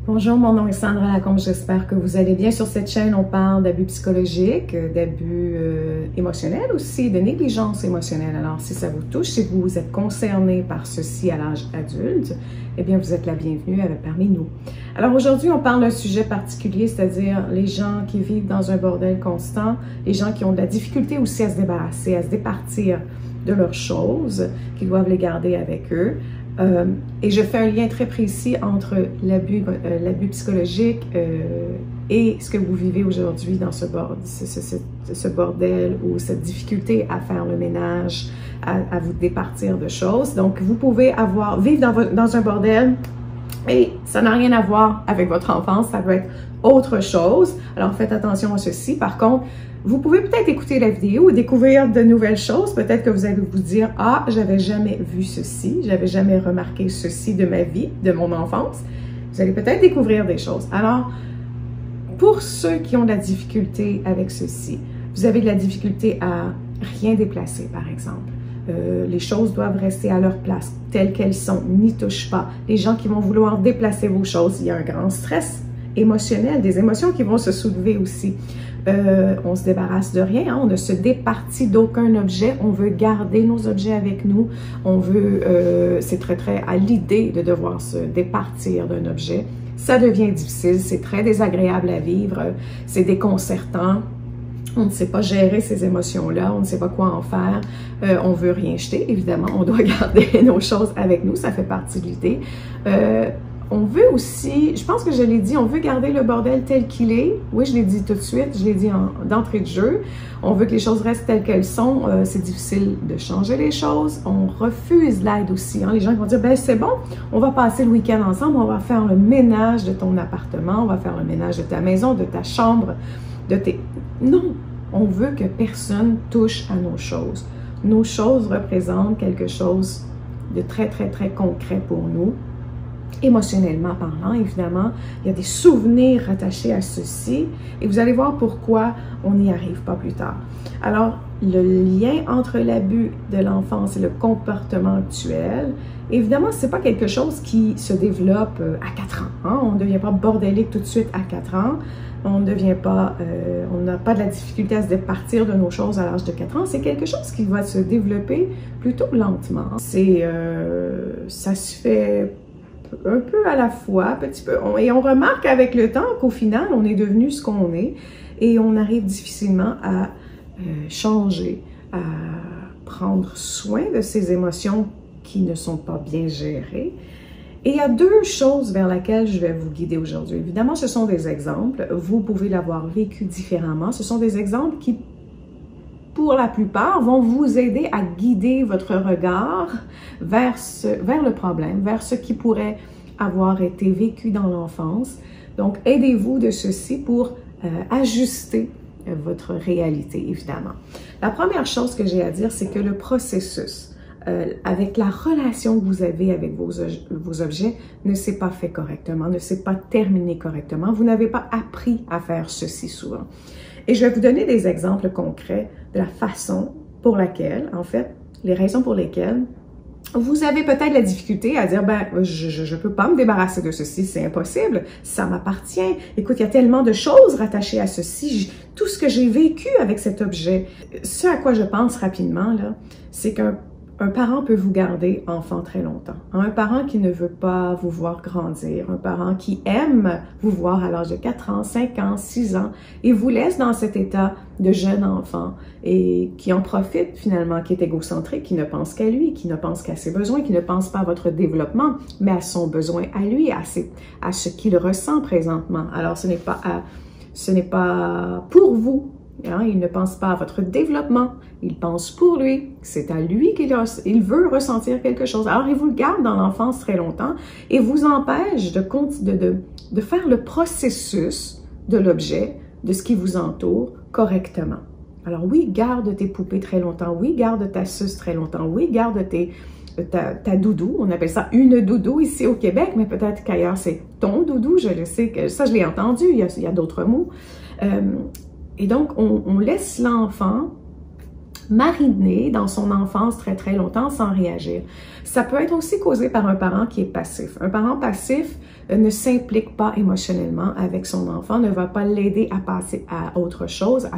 Bonjour, mon nom est Sandra Lacombe, j'espère que vous allez bien. Sur cette chaîne, on parle d'abus psychologiques, d'abus émotionnels aussi, de négligence émotionnelle. Alors, si ça vous touche, si vous êtes concerné par ceci à l'âge adulte, eh bien, vous êtes la bienvenue parmi nous. Alors, aujourd'hui, on parle d'un sujet particulier, c'est-à-dire les gens qui vivent dans un bordel constant, les gens qui ont de la difficulté aussi à se débarrasser, à se départir de leurs choses, qui doivent les garder avec eux. Et je fais un lien très précis entre l'abus psychologique et ce que vous vivez aujourd'hui dans ce bordel ou cette difficulté à faire le ménage, à vous départir de choses. Donc, vous pouvez vivre dans un bordel et ça n'a rien à voir avec votre enfance, ça peut être autre chose. Alors, faites attention à ceci. Par contre, vous pouvez peut-être écouter la vidéo ou découvrir de nouvelles choses. Peut-être que vous allez vous dire « Ah, j'avais jamais vu ceci, j'avais jamais remarqué ceci de ma vie, de mon enfance. » Vous allez peut-être découvrir des choses. Alors, pour ceux qui ont de la difficulté avec ceci, vous avez de la difficulté à rien déplacer, par exemple. Les choses doivent rester à leur place, telles qu'elles sont, n'y touche pas. Les gens qui vont vouloir déplacer vos choses, il y a un grand stress émotionnel, des émotions qui vont se soulever aussi. On se débarrasse de rien, hein? On ne se départit d'aucun objet, on veut garder nos objets avec nous, on veut, c'est très à l'idée de devoir se départir d'un objet. Ça devient difficile, c'est très désagréable à vivre, c'est déconcertant. On ne sait pas gérer ces émotions-là, on ne sait pas quoi en faire, on veut rien jeter, évidemment, on doit garder nos choses avec nous, ça fait partie de l'idée. On veut aussi, je pense que je l'ai dit, on veut garder le bordel tel qu'il est. Oui, je l'ai dit tout de suite, je l'ai dit d'entrée de jeu. On veut que les choses restent telles qu'elles sont. C'est difficile de changer les choses. On refuse l'aide aussi. Hein. Les gens vont dire, ben c'est bon, on va passer le week-end ensemble, on va faire le ménage de ton appartement, on va faire le ménage de ta maison, de ta chambre, de tes... Non, on veut que personne touche à nos choses. Nos choses représentent quelque chose de très concret pour nous. Émotionnellement parlant, évidemment, il y a des souvenirs rattachés à ceci et vous allez voir pourquoi on n'y arrive pas plus tard. Alors, le lien entre l'abus de l'enfance et le comportement actuel, évidemment, ce n'est pas quelque chose qui se développe à 4 ans. Hein? On ne devient pas bordélique tout de suite à 4 ans. On ne devient pas, on n'a pas de la difficulté à se départir de nos choses à l'âge de 4 ans. C'est quelque chose qui va se développer plutôt lentement. Ça se fait un peu à la fois, petit peu. Et on remarque avec le temps qu'au final, on est devenu ce qu'on est et on arrive difficilement à changer, à prendre soin de ces émotions qui ne sont pas bien gérées. Et il y a deux choses vers lesquelles je vais vous guider aujourd'hui. Évidemment, ce sont des exemples. Vous pouvez l'avoir vécu différemment. Ce sont des exemples qui, pour la plupart, vont vous aider à guider votre regard vers le problème, vers ce qui pourrait avoir été vécu dans l'enfance. Donc, aidez-vous de ceci pour ajuster votre réalité, évidemment. La première chose que j'ai à dire, c'est que le processus avec la relation que vous avez avec vos objets ne s'est pas fait correctement, ne s'est pas terminé correctement. Vous n'avez pas appris à faire ceci souvent. Et je vais vous donner des exemples concrets de la façon pour laquelle, en fait, les raisons pour lesquelles vous avez peut-être la difficulté à dire, ben, je peux pas me débarrasser de ceci, c'est impossible, ça m'appartient. Écoute, il y a tellement de choses rattachées à ceci, tout ce que j'ai vécu avec cet objet. Ce à quoi je pense rapidement, là, c'est qu'un parent peut vous garder enfant très longtemps. Un parent qui ne veut pas vous voir grandir, un parent qui aime vous voir à l'âge de 4 ans, 5 ans, 6 ans et vous laisse dans cet état de jeune enfant et qui en profite finalement, qui est égocentrique, qui ne pense qu'à lui, qui ne pense qu'à ses besoins, qui ne pense pas à votre développement, mais à son besoin à lui, à ce qu'il ressent présentement. Alors ce n'est pas pour vous. Hein, il ne pense pas à votre développement, il pense pour lui, c'est à lui qu'il veut ressentir quelque chose. Alors, il vous le garde dans l'enfance très longtemps et vous empêche de faire le processus de l'objet, de ce qui vous entoure correctement. Alors oui, garde tes poupées très longtemps, oui, garde ta suce très longtemps, oui, garde ta doudou, on appelle ça une doudou ici au Québec, mais peut-être qu'ailleurs c'est ton doudou, je le sais, ça je l'ai entendu, il y a d'autres mots. Et donc, on laisse l'enfant mariner dans son enfance très très longtemps sans réagir. Ça peut être aussi causé par un parent qui est passif. Un parent passif ne s'implique pas émotionnellement avec son enfant, ne va pas l'aider à passer à autre chose,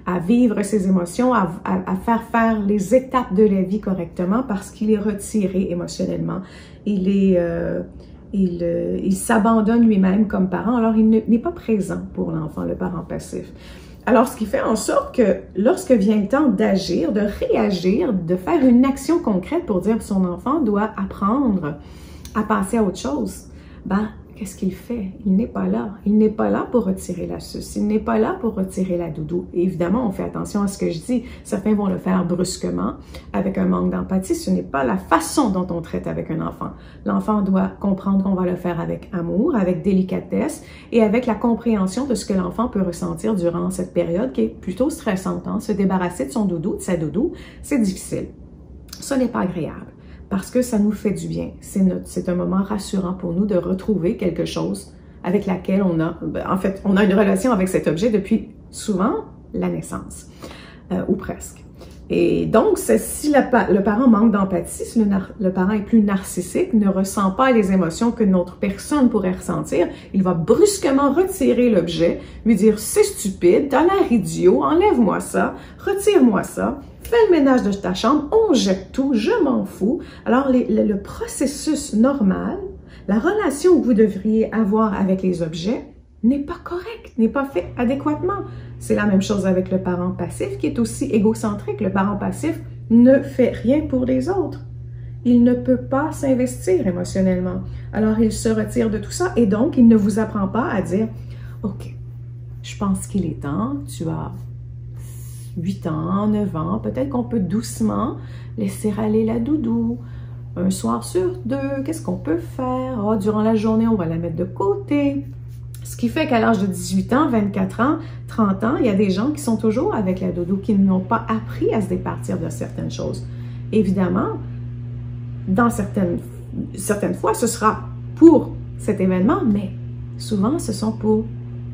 à vivre ses émotions, à faire les étapes de la vie correctement parce qu'il est retiré émotionnellement. Il s'abandonne lui-même comme parent, alors il n'est pas présent pour l'enfant, le parent passif. Alors, ce qui fait en sorte que lorsque vient le temps d'agir, de réagir, de faire une action concrète pour dire que son enfant doit apprendre à passer à autre chose, ben, qu'est-ce qu'il fait? Il n'est pas là. Il n'est pas là pour retirer la suce. Il n'est pas là pour retirer la doudou. Et évidemment, on fait attention à ce que je dis. Certains vont le faire brusquement, avec un manque d'empathie. Ce n'est pas la façon dont on traite avec un enfant. L'enfant doit comprendre qu'on va le faire avec amour, avec délicatesse et avec la compréhension de ce que l'enfant peut ressentir durant cette période qui est plutôt stressante. Hein? Se débarrasser de son doudou, de sa doudou, c'est difficile. Ce n'est pas agréable. Parce que ça nous fait du bien. C'est un moment rassurant pour nous de retrouver quelque chose avec laquelle on a une relation avec cet objet depuis souvent la naissance, ou presque. Et donc, si le parent manque d'empathie, si le parent est plus narcissique, ne ressent pas les émotions que notre personne pourrait ressentir, il va brusquement retirer l'objet, lui dire « c'est stupide, t'as l'air idiot, enlève-moi ça, retire-moi ça ». Fais le ménage de ta chambre, on jette tout, je m'en fous. Alors, le processus normal, la relation que vous devriez avoir avec les objets n'est pas correcte, n'est pas fait adéquatement. C'est la même chose avec le parent passif qui est aussi égocentrique. Le parent passif ne fait rien pour les autres. Il ne peut pas s'investir émotionnellement. Alors, il se retire de tout ça et donc, il ne vous apprend pas à dire « Ok, je pense qu'il est temps, tu as 8 ans, 9 ans, peut-être qu'on peut doucement laisser aller la doudou. Un soir sur 2, qu'est-ce qu'on peut faire? Oh, durant la journée, on va la mettre de côté. » Ce qui fait qu'à l'âge de 18 ans, 24 ans, 30 ans, il y a des gens qui sont toujours avec la doudou, qui n'ont pas appris à se départir de certaines choses. Évidemment, dans certaines fois, ce sera pour cet événement, mais souvent, ce sont pour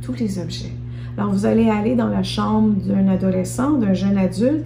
tous les objets. Alors, vous allez aller dans la chambre d'un adolescent, d'un jeune adulte,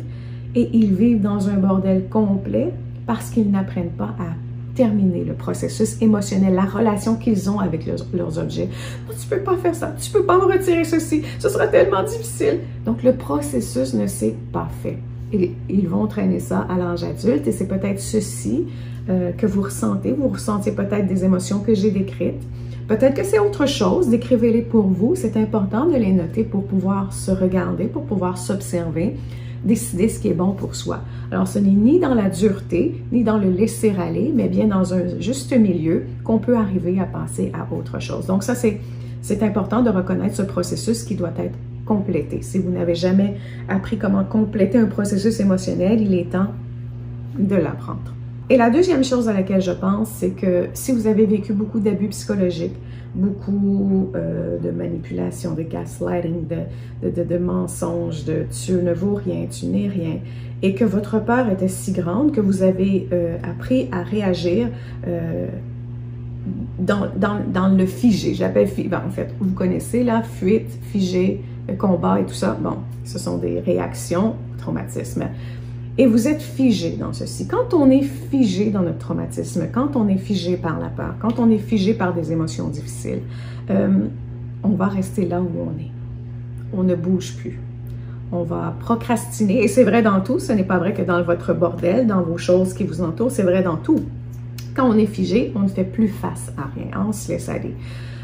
et ils vivent dans un bordel complet parce qu'ils n'apprennent pas à terminer le processus émotionnel, la relation qu'ils ont avec leurs objets. Non, tu ne peux pas faire ça, tu ne peux pas me retirer ceci, ce sera tellement difficile. Donc, le processus ne s'est pas fait. Et ils vont traîner ça à l'âge adulte et c'est peut-être ceci que vous ressentez. Vous ressentez peut-être des émotions que j'ai décrites. Peut-être que c'est autre chose, décrivez-les pour vous. C'est important de les noter pour pouvoir se regarder, pour pouvoir s'observer, décider ce qui est bon pour soi. Alors, ce n'est ni dans la dureté, ni dans le laisser-aller, mais bien dans un juste milieu qu'on peut arriver à passer à autre chose. Donc ça, c'est important de reconnaître ce processus qui doit être complété. Si vous n'avez jamais appris comment compléter un processus émotionnel, il est temps de l'apprendre. Et la deuxième chose à laquelle je pense, c'est que si vous avez vécu beaucoup d'abus psychologiques, beaucoup de manipulation, de gaslighting, de mensonges, de tu ne vaux rien, tu n'es rien, et que votre peur était si grande que vous avez appris à réagir dans le figé. J'appelle en fait, vous connaissez la fuite, figé, combat et tout ça. Bon, ce sont des réactions au traumatisme. Et vous êtes figé dans ceci. Quand on est figé dans notre traumatisme, quand on est figé par la peur, quand on est figé par des émotions difficiles, on va rester là où on est. On ne bouge plus. On va procrastiner. Et c'est vrai dans tout. Ce n'est pas vrai que dans votre bordel, dans vos choses qui vous entourent. C'est vrai dans tout. Quand on est figé, on ne fait plus face à rien. On se laisse aller.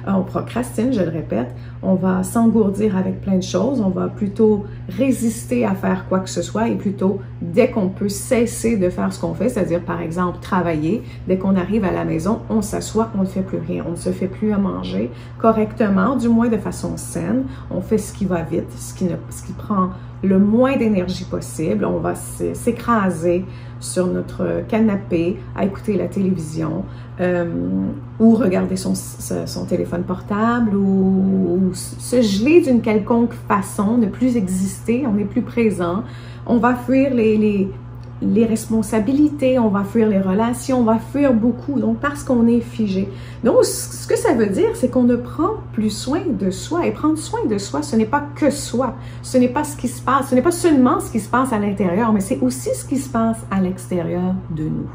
On procrastine, je le répète, on va s'engourdir avec plein de choses, on va plutôt résister à faire quoi que ce soit et plutôt, dès qu'on peut cesser de faire ce qu'on fait, c'est-à-dire par exemple travailler, dès qu'on arrive à la maison, on s'assoit, on ne fait plus rien, on ne se fait plus à manger correctement, du moins de façon saine, on fait ce qui va vite, ce qui prend le moins d'énergie possible, on va s'écraser sur notre canapé à écouter la télévision ou regarder son téléphone portable ou se geler d'une quelconque façon, ne plus exister, on n'est plus présent. On va fuir les responsabilités, on va fuir les relations, on va fuir beaucoup, donc parce qu'on est figé. Donc, ce que ça veut dire, c'est qu'on ne prend plus soin de soi. Et prendre soin de soi, ce n'est pas que soi. Ce n'est pas ce qui se passe, ce n'est pas seulement ce qui se passe à l'intérieur, mais c'est aussi ce qui se passe à l'extérieur de nous.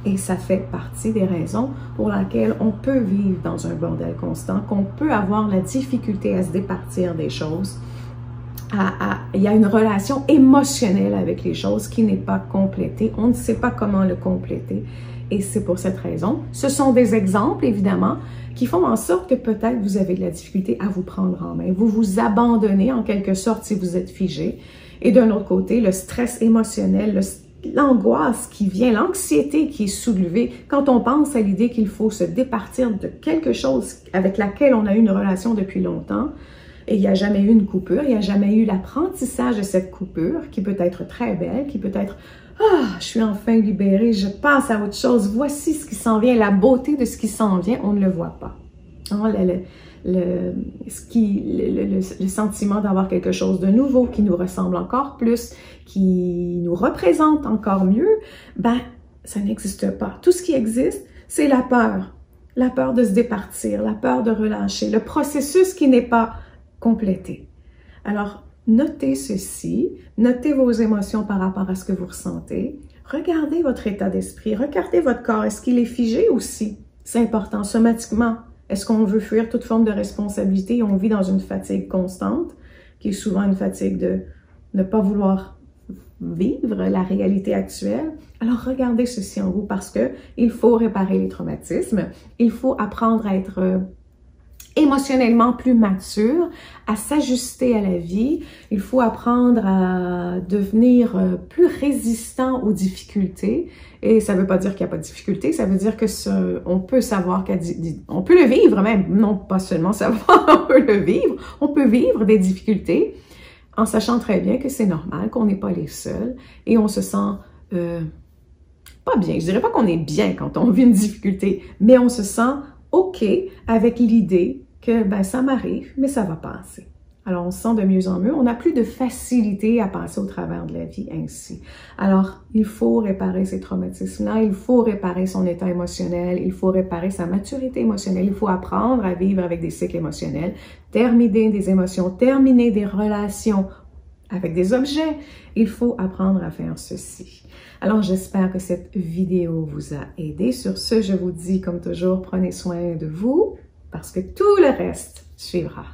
Et ça fait partie des raisons pour lesquelles on peut vivre dans un bordel constant, qu'on peut avoir la difficulté à se départir des choses. Il y a une relation émotionnelle avec les choses qui n'est pas complétée. On ne sait pas comment le compléter. Et c'est pour cette raison. Ce sont des exemples, évidemment, qui font en sorte que peut-être vous avez de la difficulté à vous prendre en main. Vous vous abandonnez en quelque sorte si vous êtes figé. Et d'un autre côté, le stress émotionnel, l'angoisse qui vient, l'anxiété qui est soulevée quand on pense à l'idée qu'il faut se départir de quelque chose avec laquelle on a eu une relation depuis longtemps. Et il n'y a jamais eu une coupure, il n'y a jamais eu l'apprentissage de cette coupure qui peut être très belle, qui peut être « Ah, je suis enfin libérée, je passe à autre chose, voici ce qui s'en vient, la beauté de ce qui s'en vient, on ne le voit pas. » Le sentiment d'avoir quelque chose de nouveau qui nous ressemble encore plus, qui nous représente encore mieux, ben, ça n'existe pas. Tout ce qui existe, c'est la peur de se départir, la peur de relâcher, le processus qui n'est pas complété. Alors, notez ceci, notez vos émotions par rapport à ce que vous ressentez, regardez votre état d'esprit, regardez votre corps, est-ce qu'il est figé aussi? C'est important, somatiquement. Est-ce qu'on veut fuir toute forme de responsabilité et on vit dans une fatigue constante, qui est souvent une fatigue de ne pas vouloir vivre la réalité actuelle? Alors, regardez ceci en vous parce que il faut réparer les traumatismes, il faut apprendre à être émotionnellement plus mature, à s'ajuster à la vie. Il faut apprendre à devenir plus résistant aux difficultés. Et ça ne veut pas dire qu'il n'y a pas de difficultés, ça veut dire que on peut savoir on peut le vivre même, non pas seulement savoir, on peut le vivre, on peut vivre des difficultés en sachant très bien que c'est normal, qu'on n'est pas les seuls et on se sent pas bien. Je dirais pas qu'on est bien quand on vit une difficulté, mais on se sent OK avec l'idée que ben, ça m'arrive, mais ça va passer. Alors, on se sent de mieux en mieux. On n'a plus de facilité à passer au travers de la vie ainsi. Alors, il faut réparer ces traumatismes-là, il faut réparer son état émotionnel, il faut réparer sa maturité émotionnelle, il faut apprendre à vivre avec des cycles émotionnels, terminer des émotions, terminer des relations avec des objets. Il faut apprendre à faire ceci. Alors, j'espère que cette vidéo vous a aidé. Sur ce, je vous dis, comme toujours, prenez soin de vous parce que tout le reste suivra.